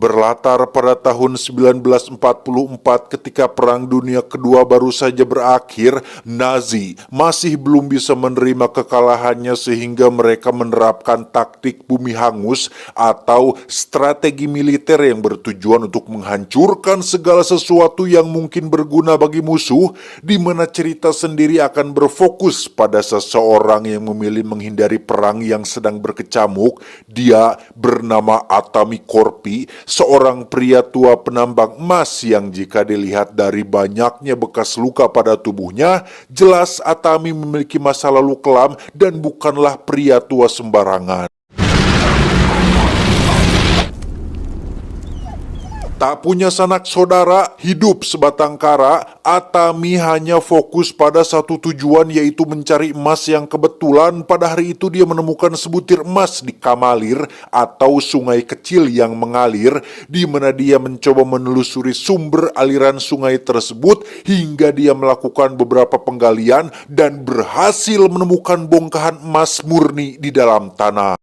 Berlatar pada tahun 1944 ketika Perang Dunia Kedua baru saja berakhir, Nazi masih belum bisa menerima kekalahannya sehingga mereka menerapkan taktik bumi hangus atau strategi militer yang bertujuan untuk menghancurkan segala sesuatu yang mungkin berguna bagi musuh, di mana cerita sendiri akan berfokus pada seseorang yang memilih menghindari perang yang sedang berkecamuk. Dia bernama Atami Corpi, seorang pria tua penambang emas yang jika dilihat dari banyaknya bekas luka pada tubuhnya, jelas Atami memiliki masa lalu kelam dan bukanlah pria tua sembarangan. Tak punya sanak saudara, hidup sebatang kara, Atami hanya fokus pada satu tujuan, yaitu mencari emas yang kebetulan pada hari itu dia menemukan sebutir emas di Kamalir atau sungai kecil yang mengalir, di mana dia mencoba menelusuri sumber aliran sungai tersebut hingga dia melakukan beberapa penggalian dan berhasil menemukan bongkahan emas murni di dalam tanah.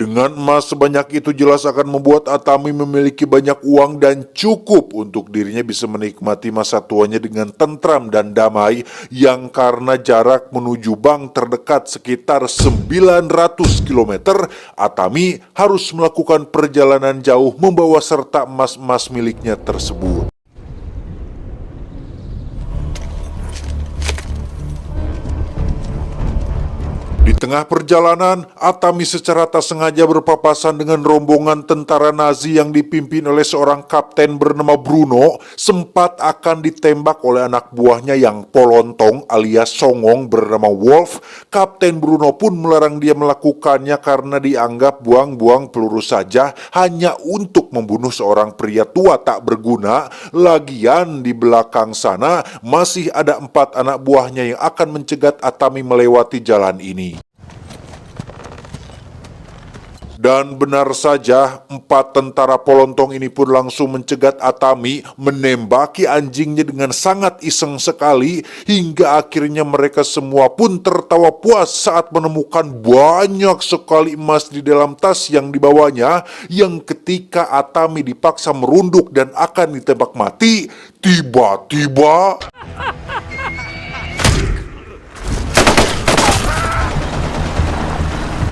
Dengan emas sebanyak itu jelas akan membuat Atami memiliki banyak uang dan cukup untuk dirinya bisa menikmati masa tuanya dengan tentram dan damai, yang karena jarak menuju bank terdekat sekitar 900 km, Atami harus melakukan perjalanan jauh membawa serta emas-emas miliknya tersebut. Di tengah perjalanan, Atami secara tak sengaja berpapasan dengan rombongan tentara Nazi yang dipimpin oleh seorang kapten bernama Bruno. Sempat akan ditembak oleh anak buahnya yang polontong alias songong bernama Wolf. Kapten Bruno pun melarang dia melakukannya karena dianggap buang-buang peluru saja hanya untuk membunuh seorang pria tua tak berguna. Lagian di belakang sana masih ada 4 anak buahnya yang akan mencegat Atami melewati jalan ini. Dan benar saja, 4 tentara polontong ini pun langsung mencegat Atami, menembaki anjingnya dengan sangat iseng sekali, hingga akhirnya mereka semua pun tertawa puas saat menemukan banyak sekali emas di dalam tas yang dibawanya, yang ketika Atami dipaksa merunduk dan akan ditembak mati, tiba-tiba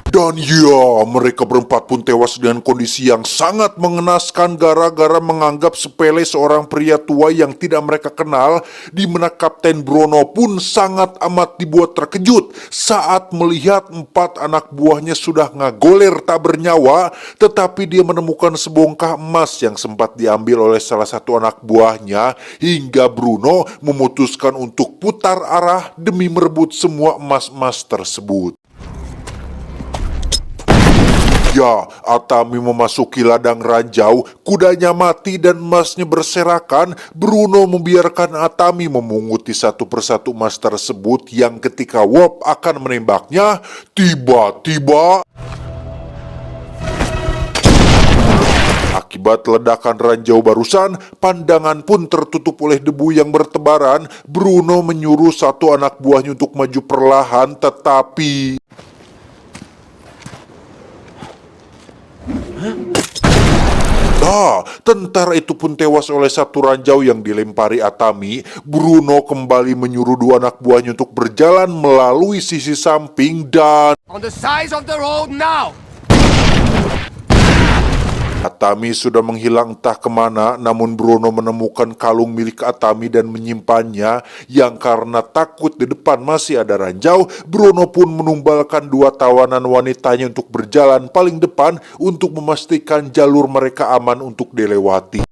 dan ya, mereka berempat pun tewas dengan kondisi yang sangat mengenaskan gara-gara menganggap sepele seorang pria tua yang tidak mereka kenal, di mana Kapten Bruno pun sangat amat dibuat terkejut saat melihat 4 anak buahnya sudah ngagoler tak bernyawa, tetapi dia menemukan sebongkah emas yang sempat diambil oleh salah satu anak buahnya, hingga Bruno memutuskan untuk putar arah demi merebut semua emas-emas tersebut. Ya, Atami memasuki ladang ranjau, kudanya mati dan emasnya berserakan. Bruno membiarkan Atami memunguti satu persatu emas tersebut, yang ketika Wolf akan menembaknya, tiba-tiba akibat ledakan ranjau barusan, pandangan pun tertutup oleh debu yang bertebaran. Bruno menyuruh satu anak buahnya untuk maju perlahan, tetapi tentara itu pun tewas oleh satu ranjau yang dilempari Atami. Bruno kembali menyuruh 2 anak buahnya untuk berjalan melalui sisi samping dan On the sides of the road now! Atami sudah menghilang entah kemana, namun Bruno menemukan kalung milik Atami dan menyimpannya, yang karena takut di depan masih ada ranjau, Bruno pun menumbalkan 2 tawanan wanitanya untuk berjalan paling depan untuk memastikan jalur mereka aman untuk dilewati.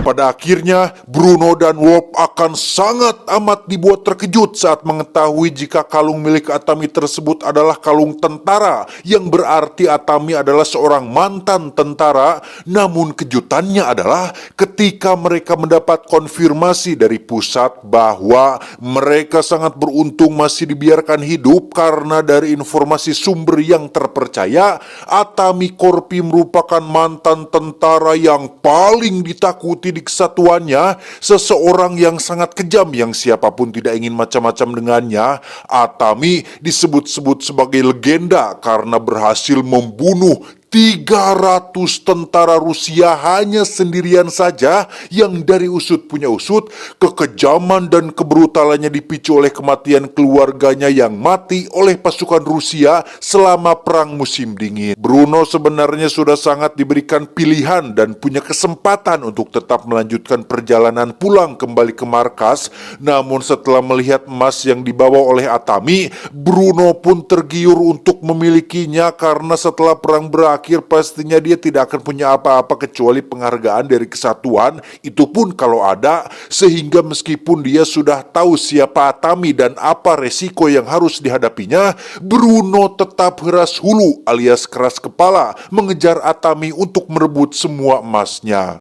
Pada akhirnya, Bruno dan Wolf akan sangat amat dibuat terkejut saat mengetahui jika kalung milik Atami tersebut adalah kalung tentara, yang berarti Atami adalah seorang mantan tentara. Namun kejutannya adalah ketika mereka mendapat konfirmasi dari pusat bahwa mereka sangat beruntung masih dibiarkan hidup karena dari informasi sumber yang terpercaya, Atami Corpi merupakan mantan tentara yang paling ditakuti memiliki di kesatuannya seseorang yang sangat kejam yang siapapun tidak ingin macam-macam dengannya. Atami disebut-sebut sebagai legenda karena berhasil membunuh 300 tentara Rusia hanya sendirian saja, yang dari usut punya usut, kekejaman dan kebrutalannya dipicu oleh kematian keluarganya yang mati oleh pasukan Rusia selama Perang Musim Dingin. Bruno sebenarnya sudah sangat diberikan pilihan dan punya kesempatan untuk tetap melanjutkan perjalanan pulang kembali ke markas, namun setelah melihat emas yang dibawa oleh Atami, Bruno pun tergiur untuk memilikinya karena setelah perang berakhir pastinya dia tidak akan punya apa-apa kecuali penghargaan dari kesatuan, itu pun kalau ada, sehingga meskipun dia sudah tahu siapa Atami dan apa resiko yang harus dihadapinya, Bruno tetap keras hulu alias keras kepala mengejar Atami untuk merebut semua emasnya.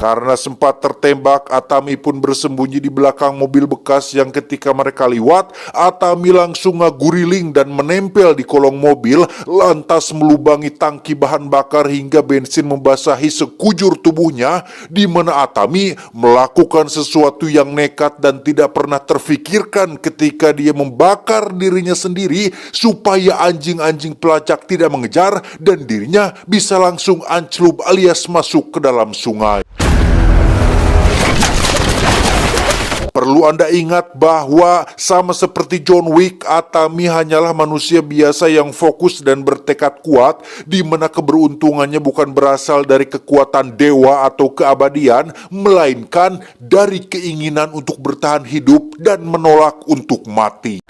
Karena sempat tertembak, Atami pun bersembunyi di belakang mobil bekas yang ketika mereka lewat, Atami langsung ngaguriling dan menempel di kolong mobil, lantas melubangi tangki bahan bakar hingga bensin membasahi sekujur tubuhnya, di mana Atami melakukan sesuatu yang nekat dan tidak pernah terfikirkan ketika dia membakar dirinya sendiri supaya anjing-anjing pelacak tidak mengejar dan dirinya bisa langsung anclub alias masuk ke dalam sungai. Perlu Anda ingat bahwa sama seperti John Wick, Atami hanyalah manusia biasa yang fokus dan bertekad kuat, di mana keberuntungannya bukan berasal dari kekuatan dewa atau keabadian, melainkan dari keinginan untuk bertahan hidup dan menolak untuk mati.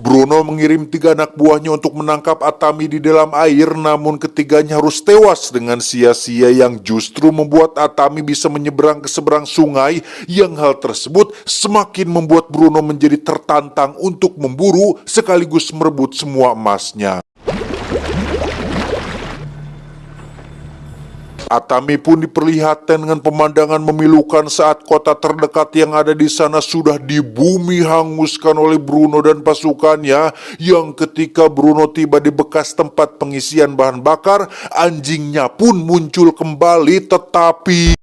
Bruno mengirim 3 anak buahnya untuk menangkap Atami di dalam air, namun ketiganya harus tewas dengan sia-sia yang justru membuat Atami bisa menyeberang ke seberang sungai, yang hal tersebut semakin membuat Bruno menjadi tertantang untuk memburu sekaligus merebut semua emasnya. Atami pun diperlihatkan dengan pemandangan memilukan saat kota terdekat yang ada di sana sudah dibumi hanguskan oleh Bruno dan pasukannya, yang ketika Bruno tiba di bekas tempat pengisian bahan bakar, anjingnya pun muncul kembali, tetapi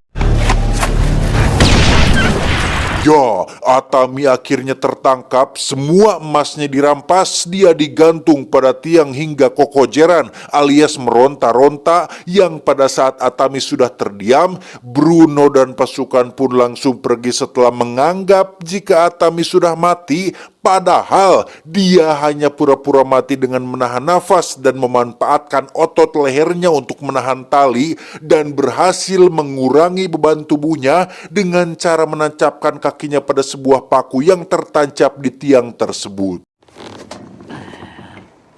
Atami akhirnya tertangkap, semua emasnya dirampas, dia digantung pada tiang hingga kokojeran alias meronta-ronta, yang pada saat Atami sudah terdiam, Bruno dan pasukan pun langsung pergi setelah menganggap jika Atami sudah mati, padahal dia hanya pura-pura mati dengan menahan nafas dan memanfaatkan otot lehernya untuk menahan tali, dan berhasil mengurangi beban tubuhnya dengan cara menancapkan kakinya pada sebuah paku yang tertancap di tiang tersebut.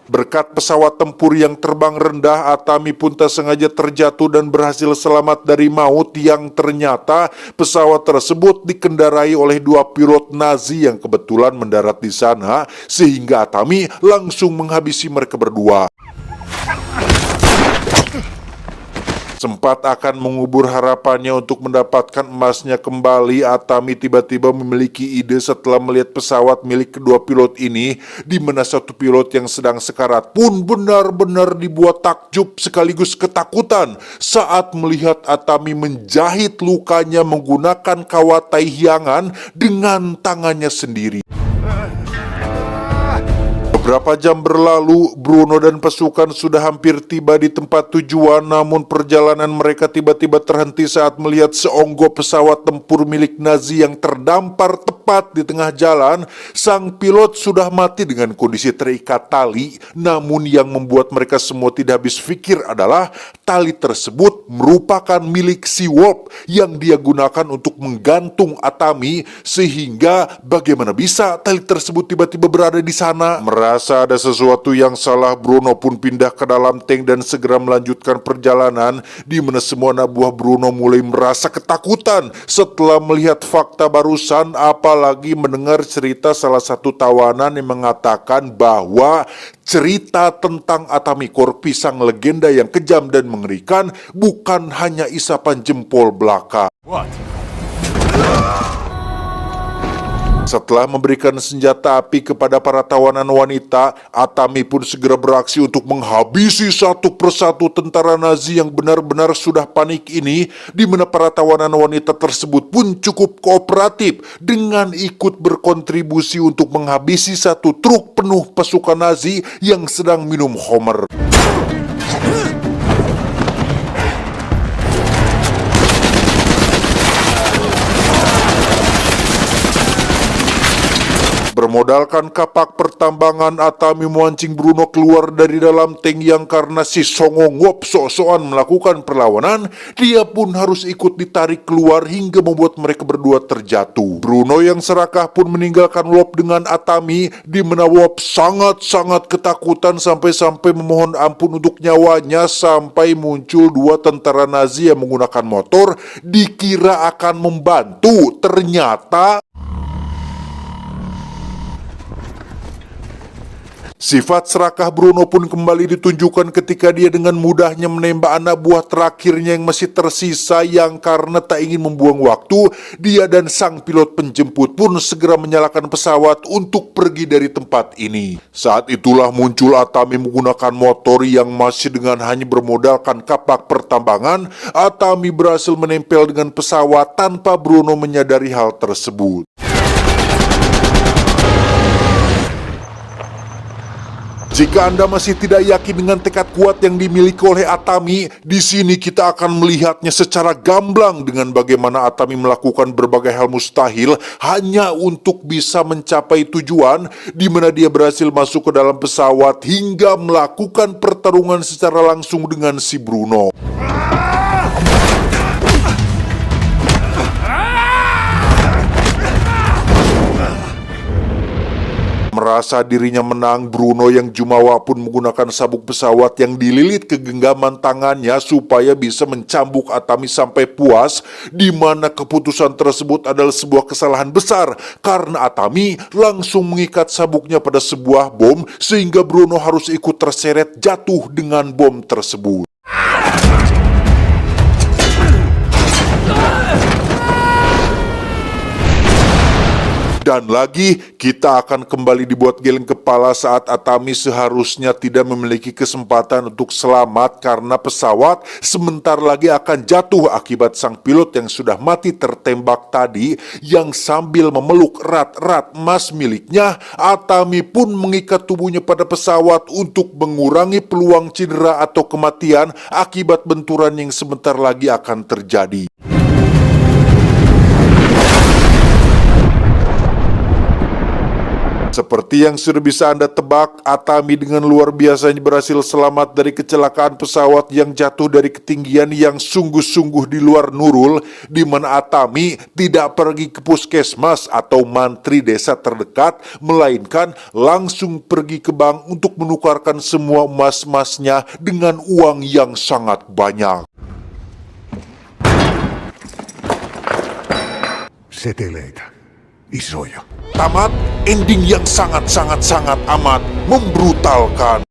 Berkat pesawat tempur yang terbang rendah, Atami pun tak sengaja terjatuh dan berhasil selamat dari maut, yang ternyata pesawat tersebut dikendarai oleh 2 pilot Nazi yang kebetulan mendarat di sana, sehingga Atami langsung menghabisi mereka berdua. Sempat akan mengubur harapannya untuk mendapatkan emasnya kembali, Atami tiba-tiba memiliki ide setelah melihat pesawat milik kedua pilot ini, di mana satu pilot yang sedang sekarat pun benar-benar dibuat takjub sekaligus ketakutan saat melihat Atami menjahit lukanya menggunakan kawat tai hiangan dengan tangannya sendiri. Beberapa jam berlalu, Bruno dan pasukan sudah hampir tiba di tempat tujuan, namun perjalanan mereka tiba-tiba terhenti saat melihat seonggok pesawat tempur milik Nazi yang terdampar tepat di tengah jalan. Sang pilot sudah mati dengan kondisi terikat tali, namun yang membuat mereka semua tidak habis pikir adalah tali tersebut merupakan milik Seawolf yang dia gunakan untuk menggantung Atami, sehingga bagaimana bisa tali tersebut tiba-tiba berada di sana? Merasa ada sesuatu yang salah, Bruno pun pindah ke dalam tank dan segera melanjutkan perjalanan, di mana semua anak buah Bruno mulai merasa ketakutan setelah melihat fakta barusan, apalagi mendengar cerita salah satu tawanan yang mengatakan bahwa cerita tentang Atami Corpi, sang legenda yang kejam dan mengerikan, bukan hanya isapan jempol belaka. What? Setelah memberikan senjata api kepada para tawanan wanita, Atami pun segera beraksi untuk menghabisi satu persatu tentara Nazi yang benar-benar sudah panik ini, di mana para tawanan wanita tersebut pun cukup kooperatif dengan ikut berkontribusi untuk menghabisi satu truk penuh pasukan Nazi yang sedang minum Homer. Bermodalkan kapak pertambangan, Atami memancing Bruno keluar dari dalam tank yang karena si songong Wop sok-sokan melakukan perlawanan, dia pun harus ikut ditarik keluar hingga membuat mereka berdua terjatuh. Bruno yang serakah pun meninggalkan Wop dengan Atami, di mana Wop sangat-sangat ketakutan sampai-sampai memohon ampun untuk nyawanya sampai muncul dua tentara Nazi yang menggunakan motor, dikira akan membantu. Ternyata sifat serakah Bruno pun kembali ditunjukkan ketika dia dengan mudahnya menembak anak buah terakhirnya yang masih tersisa, yang karena tak ingin membuang waktu, dia dan sang pilot penjemput pun segera menyalakan pesawat untuk pergi dari tempat ini. Saat itulah muncul Atami menggunakan motor yang masih dengan hanya bermodalkan kapak pertambangan. Atami berhasil menempel dengan pesawat tanpa Bruno menyadari hal tersebut. Jika Anda masih tidak yakin dengan tekad kuat yang dimiliki oleh Atami, di sini kita akan melihatnya secara gamblang dengan bagaimana Atami melakukan berbagai hal mustahil hanya untuk bisa mencapai tujuan, di mana dia berhasil masuk ke dalam pesawat hingga melakukan pertarungan secara langsung dengan si Bruno. Merasa dirinya menang, Bruno yang jumawa pun menggunakan sabuk pesawat yang dililit ke genggaman tangannya supaya bisa mencambuk Atami sampai puas, di mana keputusan tersebut adalah sebuah kesalahan besar karena Atami langsung mengikat sabuknya pada sebuah bom sehingga Bruno harus ikut terseret jatuh dengan bom tersebut. Dan lagi, kita akan kembali dibuat geleng kepala saat Atami seharusnya tidak memiliki kesempatan untuk selamat karena pesawat sebentar lagi akan jatuh akibat sang pilot yang sudah mati tertembak tadi, yang sambil memeluk erat-erat emas miliknya, Atami pun mengikat tubuhnya pada pesawat untuk mengurangi peluang cedera atau kematian akibat benturan yang sebentar lagi akan terjadi. Seperti yang sudah bisa Anda tebak, Atami dengan luar biasanya berhasil selamat dari kecelakaan pesawat yang jatuh dari ketinggian yang sungguh-sungguh di luar nurul, di mana Atami tidak pergi ke puskesmas atau mantri desa terdekat, melainkan langsung pergi ke bank untuk menukarkan semua emas-emasnya dengan uang yang sangat banyak. Seteleitä. Isoja. Tamat ending yang sangat amat membrutalkan.